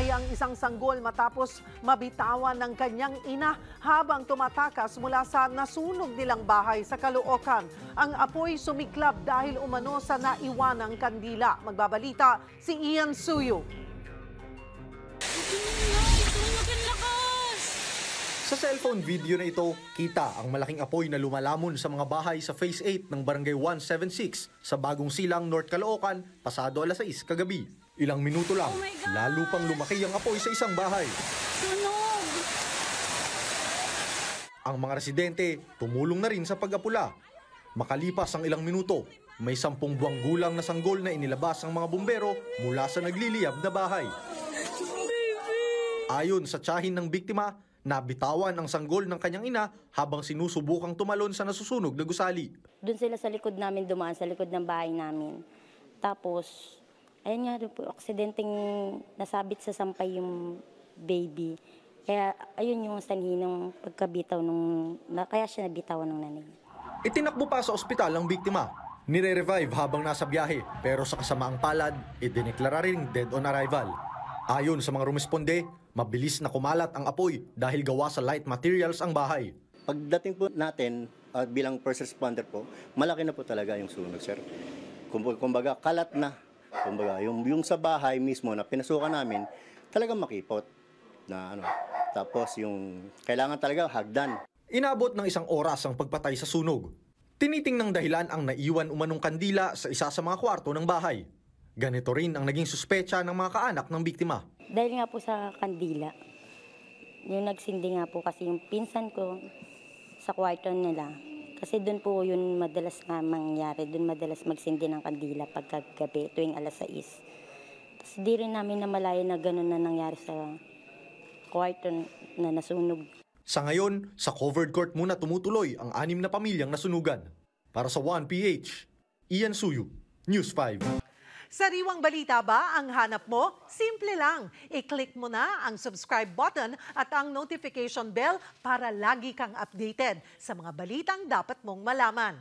Namatay ang isang sanggol matapos mabitawan ng kanyang ina habang tumatakas mula sa nasunog nilang bahay sa Caloocan. Ang apoy sumiklab dahil umano sa naiwanang kandila. Magbabalita si Ian Suyo. Sa cellphone video na ito, kita ang malaking apoy na lumalamon sa mga bahay sa Phase 8 ng Barangay 176 sa Bagong Silang, North Caloocan, pasado alas 6 kagabi. Ilang minuto lang, lalo pang lumaki ang apoy sa isang bahay. Sunog! Ang mga residente tumulong na rin sa pag-apula. Makalipas ang ilang minuto, may 10 buwang gulang na sanggol na inilabas ng mga bumbero mula sa nagliliyab na bahay. Ayon sa tiyahin ng biktima, nabitawan ang sanggol ng kanyang ina habang sinusubukang tumalon sa nasusunog na gusali. Doon sila sa likod namin dumaan, sa likod ng bahay namin. Tapos, ayun nga po, aksidenteng nasabit sa sampay yung baby. Kaya ayun yung sanhi ng pagkabitaw kaya siya nabitawan ng nanay. Itinakbo pa sa ospital ang biktima. Nire-revive habang nasa biyahe, pero sa kasamaang palad, idineklara ring dead on arrival. Ayon sa mga rumisponde, mabilis na kumalat ang apoy dahil gawa sa light materials ang bahay. Pagdating po natin bilang first responder po, malaki na po talaga yung sunog, sir. Kumbaga, kalat na. Kumbaga, yung sa bahay mismo na pinasukan namin, talagang makipot. Tapos yung kailangan talaga hagdan. Inabot ng 1 oras ang pagpatay sa sunog. Tinitingnang dahilan ang naiwan umanong kandila sa isa sa mga kwarto ng bahay. Ganito rin ang naging suspecha ng mga kaanak ng biktima. Dahil nga po sa kandila, yung nagsindi nga po kasi yung pinsan ko sa kwarto nila. Kasi doon po yun madalas nga mangyari, doon madalas magsindi ng kandila pagkagabi tuwing alas 6. Tapos di rin namin namalayan na gano'n na nangyari sa kwarto na nasunog. Sa ngayon, sa covered court muna tumutuloy ang 6 na pamilyang nasunugan. Para sa 1PH, Ian Suyu, News 5. Sariwang balita ba ang hanap mo? Simple lang. I-click mo na ang subscribe button at ang notification bell para lagi kang updated sa mga balitang dapat mong malaman.